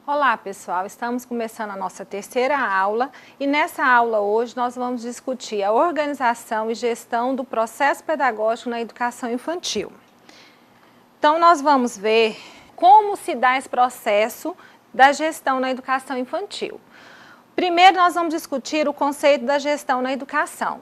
Olá pessoal, estamos começando a nossa terceira aula e nessa aula hoje nós vamos discutir a organização e gestão do processo pedagógico na educação infantil. Então nós vamos ver como se dá esse processo da gestão na educação infantil. Primeiro nós vamos discutir o conceito da gestão na educação.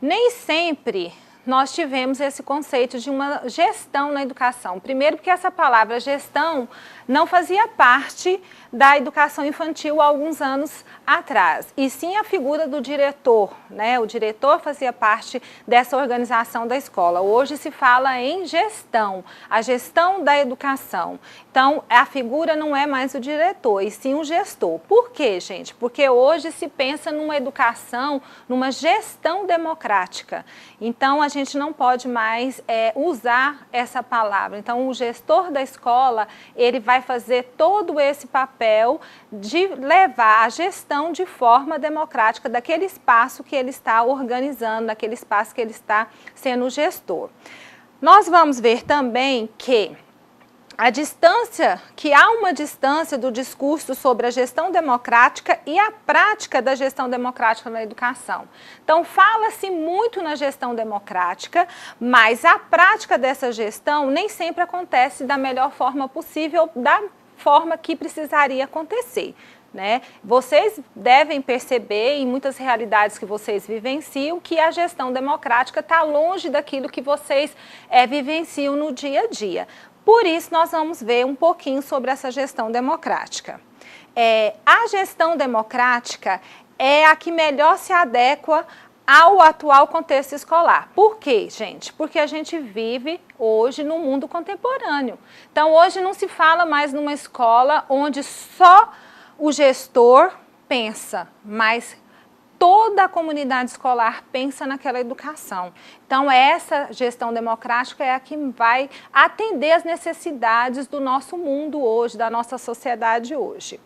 Nem sempre nós tivemos esse conceito de uma gestão na educação. Primeiro porque essa palavra gestão não fazia parte da educação infantil há alguns anos atrás, e sim a figura do diretor, né? O diretor fazia parte dessa organização da escola. Hoje se fala em gestão, a gestão da educação. Então, a figura não é mais o diretor, e sim o gestor. Por quê, gente? Porque hoje se pensa numa educação, numa gestão democrática. Então, a gente não pode mais usar essa palavra. Então, o gestor da escola, ele vai fazer todo esse papel de levar a gestão de forma democrática daquele espaço que ele está organizando, daquele espaço que ele está sendo gestor. Nós vamos ver também que há uma distância do discurso sobre a gestão democrática e a prática da gestão democrática na educação. Então, fala-se muito na gestão democrática, mas a prática dessa gestão nem sempre acontece da melhor forma possível, da forma que precisaria acontecer, né? Vocês devem perceber em muitas realidades que vocês vivenciam que a gestão democrática está longe daquilo que vocês vivenciam no dia a dia. Por isso, nós vamos ver um pouquinho sobre essa gestão democrática. A gestão democrática é a que melhor se adequa ao atual contexto escolar. Por quê, gente? Porque a gente vive hoje no mundo contemporâneo. Então, hoje não se fala mais numa escola onde só o gestor pensa, mas toda a comunidade escolar pensa naquela educação. Então, essa gestão democrática é a que vai atender às necessidades do nosso mundo hoje, da nossa sociedade hoje.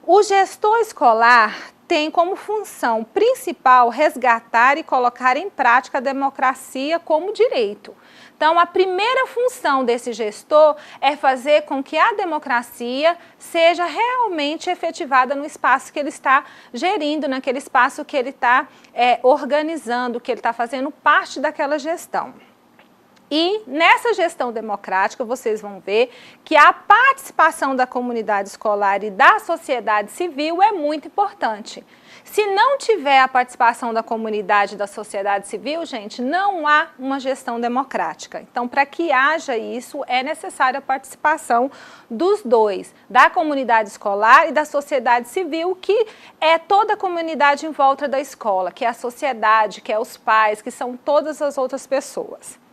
O gestor escolar tem como função principal resgatar e colocar em prática a democracia como direito. Então, a primeira função desse gestor é fazer com que a democracia seja realmente efetivada no espaço que ele está gerindo, naquele espaço que ele está organizando, que ele está fazendo parte daquela gestão. E nessa gestão democrática, vocês vão ver que a participação da comunidade escolar e da sociedade civil é muito importante. Se não tiver a participação da comunidade e da sociedade civil, gente, não há uma gestão democrática. Então, para que haja isso, é necessária a participação dos dois, da comunidade escolar e da sociedade civil, que é toda a comunidade em volta da escola, que é a sociedade, que é os pais, que são todas as outras pessoas.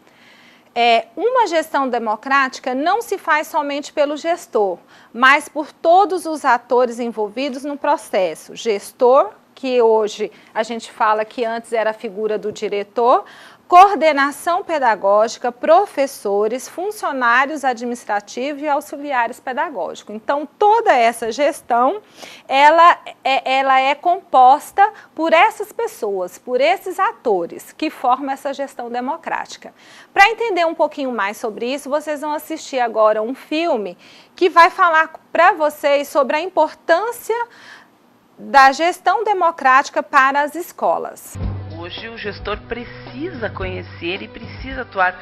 Uma gestão democrática não se faz somente pelo gestor, mas por todos os atores envolvidos no processo. Gestor, que hoje a gente fala que antes era a figura do diretor, coordenação pedagógica, professores, funcionários administrativos e auxiliares pedagógicos. Então, toda essa gestão, ela é composta por essas pessoas, por esses atores que formam essa gestão democrática. Para entender um pouquinho mais sobre isso, vocês vão assistir agora um filme que vai falar para vocês sobre a importância da gestão democrática para as escolas. Hoje o gestor precisa conhecer e precisa atuar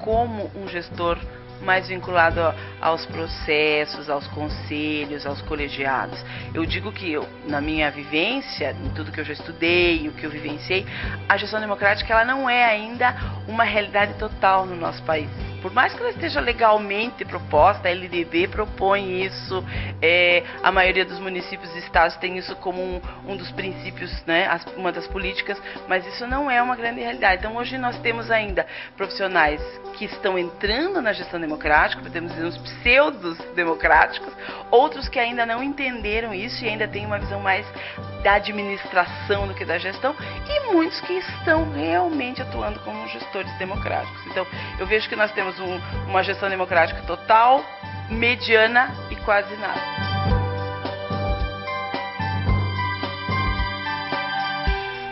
como um gestor mais vinculado aos processos, aos conselhos, aos colegiados. Eu digo que na minha vivência, em tudo que eu já estudei, o que eu vivenciei, a gestão democrática ela não é ainda uma realidade total no nosso país. Por mais que ela esteja legalmente proposta, a LDB propõe isso, a maioria dos municípios e estados tem isso como um dos princípios, né, uma das políticas, mas isso não é uma grande realidade. Então hoje nós temos ainda profissionais que estão entrando na gestão democrática, podemos dizer uns pseudos democráticos, outros que ainda não entenderam isso e ainda têm uma visão mais da administração do que da gestão, e muitos que estão realmente atuando como gestores democráticos. Então, eu vejo que nós temos uma gestão democrática total, mediana e quase nada.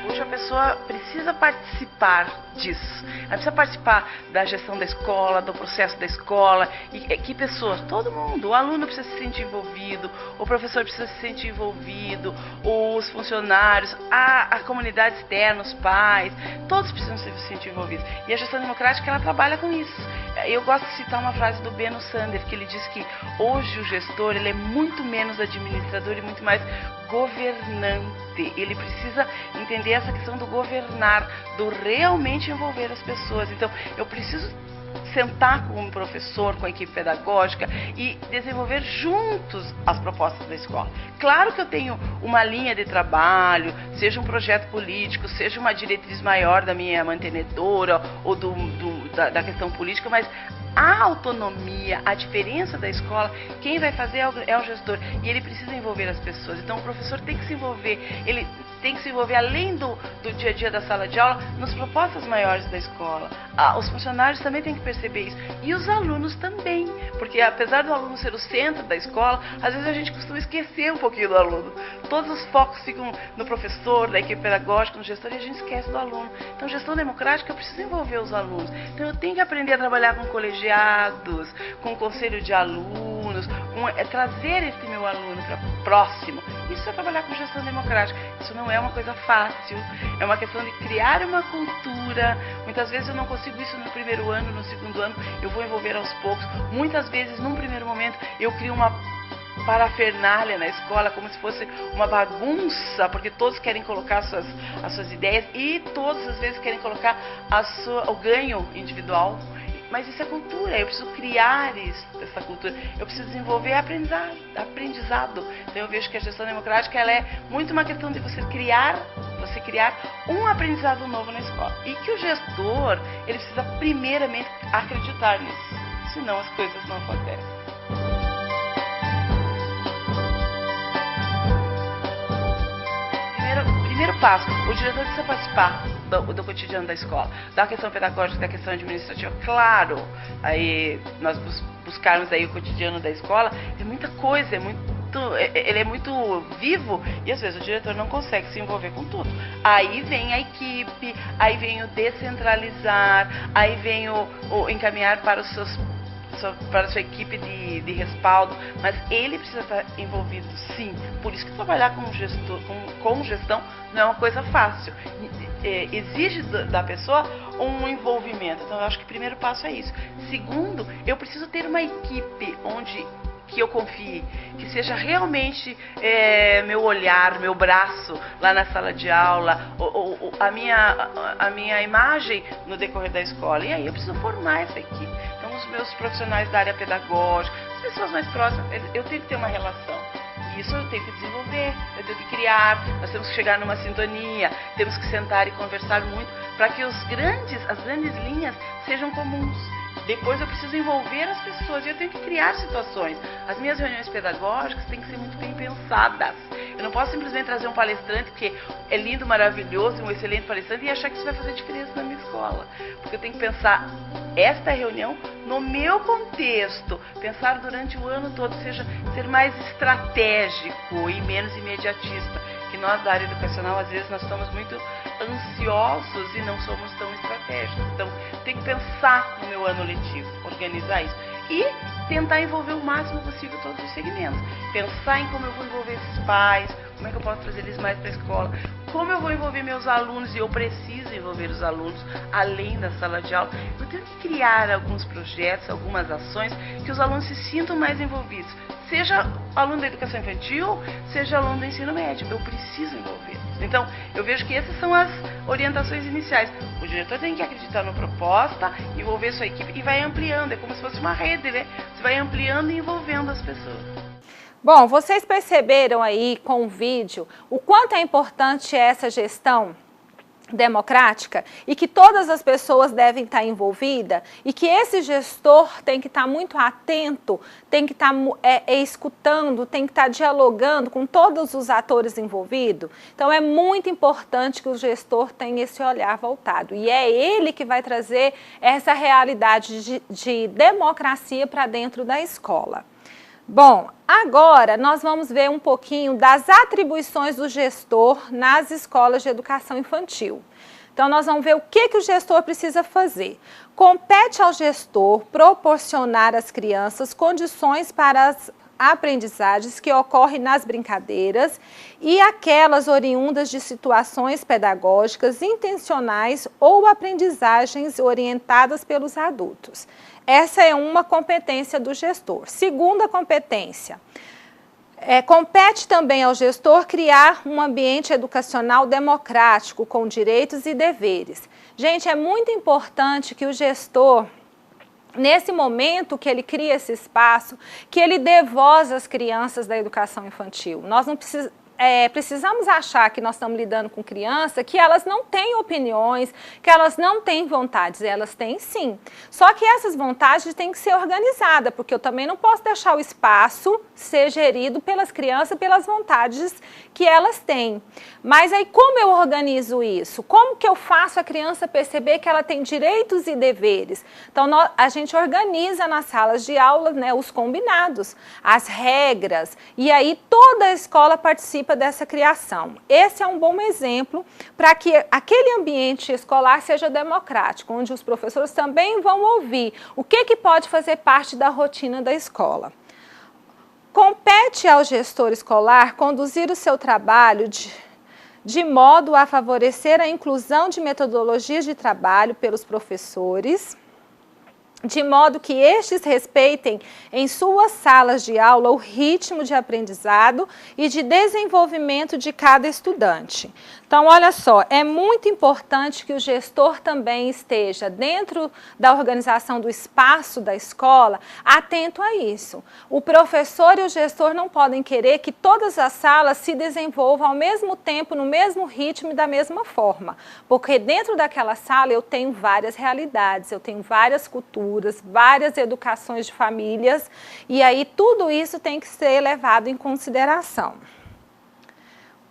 Hoje a pessoa precisa participar disso. Ela precisa participar da gestão da escola, do processo da escola. E que pessoas? Todo mundo. O aluno precisa se sentir envolvido, o professor precisa se sentir envolvido, os funcionários, a comunidade externa, os pais, todos precisam se sentir envolvidos. E a gestão democrática, ela trabalha com isso. Eu gosto de citar uma frase do Benno Sander, que ele diz que hoje o gestor, ele é muito menos administrador e muito mais governante. Ele precisa entender essa questão do governar, do realmente envolver as pessoas. Então, eu preciso sentar com o professor, com a equipe pedagógica e desenvolver juntos as propostas da escola. Claro que eu tenho uma linha de trabalho, seja um projeto político, seja uma diretriz maior da minha mantenedora ou da questão política, mas a autonomia, a diferença da escola, quem vai fazer é o gestor, e ele precisa envolver as pessoas. Então o professor tem que se envolver, ele tem que se envolver além do dia a dia da sala de aula, nas propostas maiores da escola. Os funcionários também têm que perceber isso, e os alunos também, porque apesar do aluno ser o centro da escola, às vezes a gente costuma esquecer um pouquinho do aluno. Todos os focos ficam no professor, na equipe pedagógica, no gestor, e a gente esquece do aluno. Então gestão democrática precisa envolver os alunos. Então eu tenho que aprender a trabalhar com colegiados, com o conselho de alunos, trazer esse meu aluno para próximo. Isso é trabalhar com gestão democrática. Isso não é uma coisa fácil, é uma questão de criar uma cultura. Muitas vezes eu não consigo isso no primeiro ano, no segundo ano, eu vou envolver aos poucos. Muitas vezes, num primeiro momento, eu crio uma parafernália na escola, como se fosse uma bagunça, porque todos querem colocar as suas ideias e todos, às vezes, querem colocar o ganho individual. Mas isso é cultura, eu preciso criar essa cultura, eu preciso desenvolver aprendizado. Então eu vejo que a gestão democrática, ela é muito uma questão de você criar um aprendizado novo na escola. E que o gestor, ele precisa primeiramente acreditar nisso, senão as coisas não acontecem. Primeiro passo, o diretor precisa participar do cotidiano da escola, da questão pedagógica, da questão administrativa. Claro, aí nós buscarmos aí o cotidiano da escola, é muita coisa, ele é muito vivo e às vezes o diretor não consegue se envolver com tudo. Aí vem a equipe, aí vem o descentralizar, aí vem o encaminhar para a sua equipe de respaldo, mas ele precisa estar envolvido, sim. Por isso que trabalhar com gestão não é uma coisa fácil. Exige da pessoa um envolvimento. Então eu acho que o primeiro passo é isso. Segundo, eu preciso ter uma equipe que eu confie, que seja realmente meu olhar, meu braço lá na sala de aula, a minha imagem no decorrer da escola. E aí eu preciso formar essa equipe. Então os meus profissionais da área pedagógica, as pessoas mais próximas, eu tenho que ter uma relação. Isso eu tenho que desenvolver, eu tenho que criar, nós temos que chegar numa sintonia, temos que sentar e conversar muito para que as grandes linhas sejam comuns. Depois eu preciso envolver as pessoas e eu tenho que criar situações. As minhas reuniões pedagógicas têm que ser muito bem pensadas. Eu não posso simplesmente trazer um palestrante que é lindo, maravilhoso, um excelente palestrante e achar que isso vai fazer diferença na minha escola. Porque eu tenho que pensar esta reunião no meu contexto, pensar durante o ano todo, ser mais estratégico e menos imediatista. Que nós da área educacional, às vezes, nós estamos muito ansiosos e não somos tão estratégicos. Então, tem que pensar no meu ano letivo, organizar isso. E tentar envolver o máximo possível todos os segmentos. Pensar em como eu vou envolver esses pais, como é que eu posso trazer eles mais para a escola, como eu vou envolver meus alunos, e eu preciso envolver os alunos além da sala de aula. Eu tenho que criar alguns projetos, algumas ações que os alunos se sintam mais envolvidos. Seja aluno da educação infantil, seja aluno do ensino médio, eu preciso envolver. Então, eu vejo que essas são as orientações iniciais. O diretor tem que acreditar na proposta, envolver sua equipe e vai ampliando. É como se fosse uma rede, né? Você vai ampliando e envolvendo as pessoas. Bom, vocês perceberam aí com o vídeo o quanto é importante essa gestão democrática e que todas as pessoas devem estar envolvidas e que esse gestor tem que estar muito atento, tem que estar escutando, tem que estar dialogando com todos os atores envolvidos. Então é muito importante que o gestor tenha esse olhar voltado e é ele que vai trazer essa realidade de democracia para dentro da escola. Bom, agora nós vamos ver um pouquinho das atribuições do gestor nas escolas de educação infantil. Então, nós vamos ver o que o gestor precisa fazer. Compete ao gestor proporcionar às crianças condições para as aprendizagens que ocorrem nas brincadeiras e aquelas oriundas de situações pedagógicas intencionais ou aprendizagens orientadas pelos adultos. Essa é uma competência do gestor. Segunda competência, compete também ao gestor criar um ambiente educacional democrático, com direitos e deveres. Gente, é muito importante que o gestor, nesse momento que ele cria esse espaço, que ele dê voz às crianças da educação infantil. Nós não precisamos achar que nós estamos lidando com criança, que elas não têm opiniões, que elas não têm vontades. Elas têm sim. Só que essas vontades têm que ser organizadas, porque eu também não posso deixar o espaço ser gerido pelas crianças, pelas vontades que elas têm. Mas aí como eu organizo isso? Como que eu faço a criança perceber que ela tem direitos e deveres? Então a gente organiza nas salas de aula, né, os combinados, as regras, e aí toda a escola participa dessa criação. Esse é um bom exemplo para que aquele ambiente escolar seja democrático, onde os professores também vão ouvir o que pode fazer parte da rotina da escola. Compete ao gestor escolar conduzir o seu trabalho de modo a favorecer a inclusão de metodologias de trabalho pelos professores, de modo que estes respeitem em suas salas de aula o ritmo de aprendizado e de desenvolvimento de cada estudante. Então, olha só, é muito importante que o gestor também esteja dentro da organização do espaço da escola, atento a isso. O professor e o gestor não podem querer que todas as salas se desenvolvam ao mesmo tempo, no mesmo ritmo e da mesma forma, porque dentro daquela sala eu tenho várias realidades, eu tenho várias culturas, várias educações de famílias, e aí tudo isso tem que ser levado em consideração.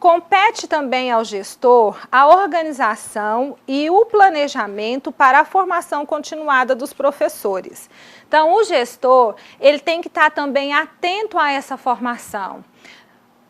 Compete também ao gestor a organização e o planejamento para a formação continuada dos professores. Então, o gestor, ele tem que estar também atento a essa formação.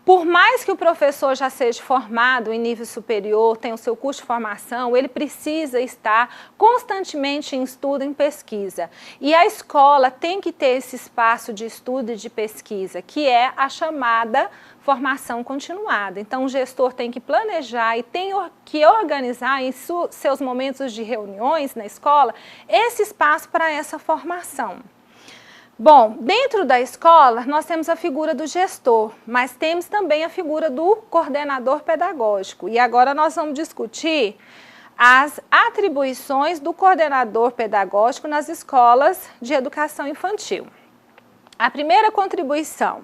Por mais que o professor já seja formado em nível superior, tenha o seu curso de formação, ele precisa estar constantemente em estudo, em pesquisa. E a escola tem que ter esse espaço de estudo e de pesquisa, que é a chamada formação continuada. Então, o gestor tem que planejar e tem que organizar em seus momentos de reuniões na escola esse espaço para essa formação. Bom, dentro da escola nós temos a figura do gestor, mas temos também a figura do coordenador pedagógico. E agora nós vamos discutir as atribuições do coordenador pedagógico nas escolas de educação infantil. A primeira contribuição,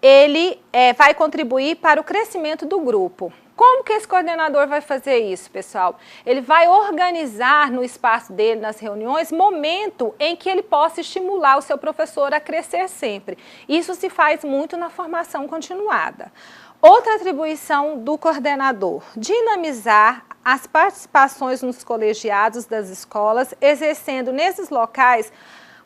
ele vai contribuir para o crescimento do grupo. Como que esse coordenador vai fazer isso, pessoal? Ele vai organizar no espaço dele, nas reuniões, momento em que ele possa estimular o seu professor a crescer sempre. Isso se faz muito na formação continuada. Outra atribuição do coordenador, dinamizar as participações nos colegiados das escolas, exercendo nesses locais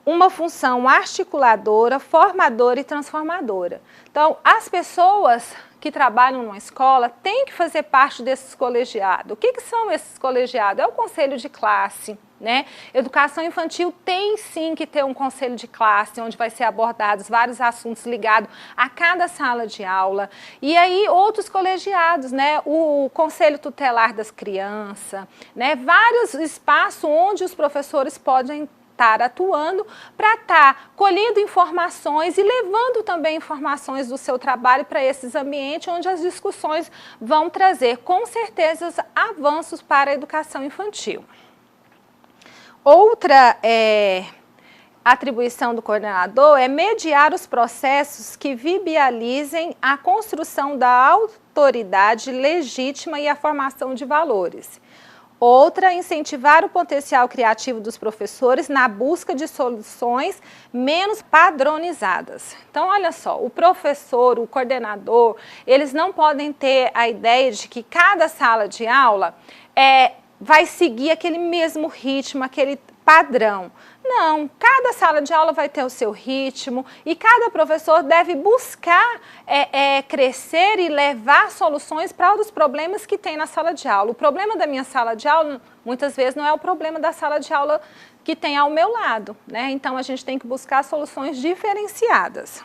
uma função articuladora, formadora e transformadora. Então, as pessoas que trabalham numa escola têm que fazer parte desses colegiados. O que são esses colegiados? É o conselho de classe, né? Educação infantil tem sim que ter um conselho de classe, onde vai ser abordados vários assuntos ligados a cada sala de aula. E aí outros colegiados, né? O conselho tutelar das crianças, né? Vários espaços onde os professores podem estar atuando para estar colhendo informações e levando também informações do seu trabalho para esses ambientes onde as discussões vão trazer, com certeza, avanços para a educação infantil. Outra atribuição do coordenador é mediar os processos que viabilizem a construção da autoridade legítima e a formação de valores. Outra, incentivar o potencial criativo dos professores na busca de soluções menos padronizadas. Então, olha só, o professor, o coordenador, eles não podem ter a ideia de que cada sala de aula vai seguir aquele mesmo ritmo, aquele padrão. Não, cada sala de aula vai ter o seu ritmo e cada professor deve buscar crescer e levar soluções para os problemas que tem na sala de aula. O problema da minha sala de aula, muitas vezes, não é o problema da sala de aula que tem ao meu lado, né? Então, a gente tem que buscar soluções diferenciadas.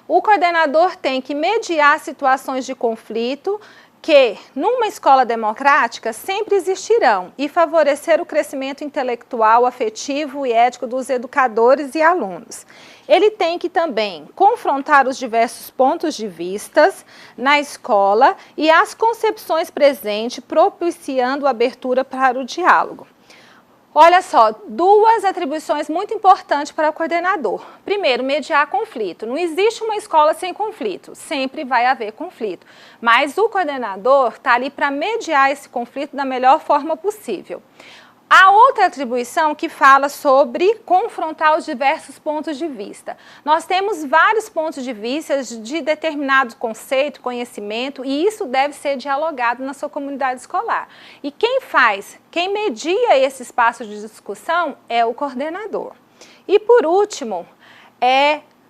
O coordenador tem que mediar situações de conflito que, numa escola democrática, sempre existirão e favorecer o crescimento intelectual, afetivo e ético dos educadores e alunos. Ele tem que também confrontar os diversos pontos de vista na escola e as concepções presentes, propiciando a abertura para o diálogo. Olha só, duas atribuições muito importantes para o coordenador. Primeiro, mediar conflito. Não existe uma escola sem conflito, sempre vai haver conflito. Mas o coordenador está ali para mediar esse conflito da melhor forma possível. A outra atribuição que fala sobre confrontar os diversos pontos de vista. Nós temos vários pontos de vista de determinado conceito, conhecimento, e isso deve ser dialogado na sua comunidade escolar. E quem media esse espaço de discussão é o coordenador. E por último,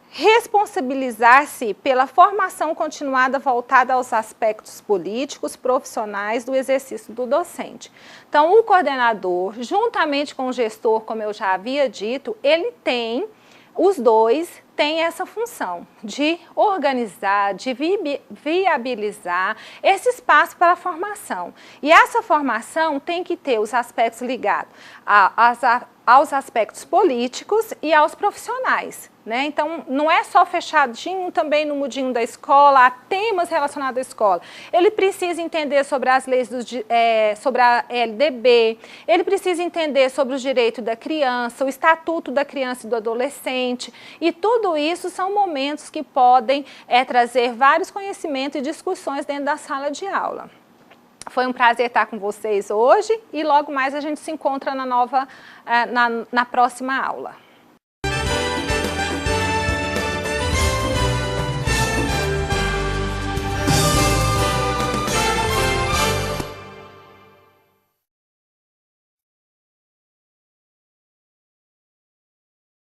responsabilizar-se pela formação continuada voltada aos aspectos políticos, profissionais do exercício do docente. Então, o coordenador, juntamente com o gestor, como eu já havia dito, os dois têm essa função de organizar, de viabilizar esse espaço para a formação. E essa formação tem que ter os aspectos ligados aos aspectos políticos e aos profissionais, né? Então, não é só fechadinho também no mundinho da escola, há temas relacionados à escola. Ele precisa entender sobre as leis, sobre a LDB, ele precisa entender sobre o direito da criança, o estatuto da criança e do adolescente, e tudo isso são momentos que podem trazer vários conhecimentos e discussões dentro da sala de aula. Foi um prazer estar com vocês hoje e logo mais a gente se encontra na próxima aula.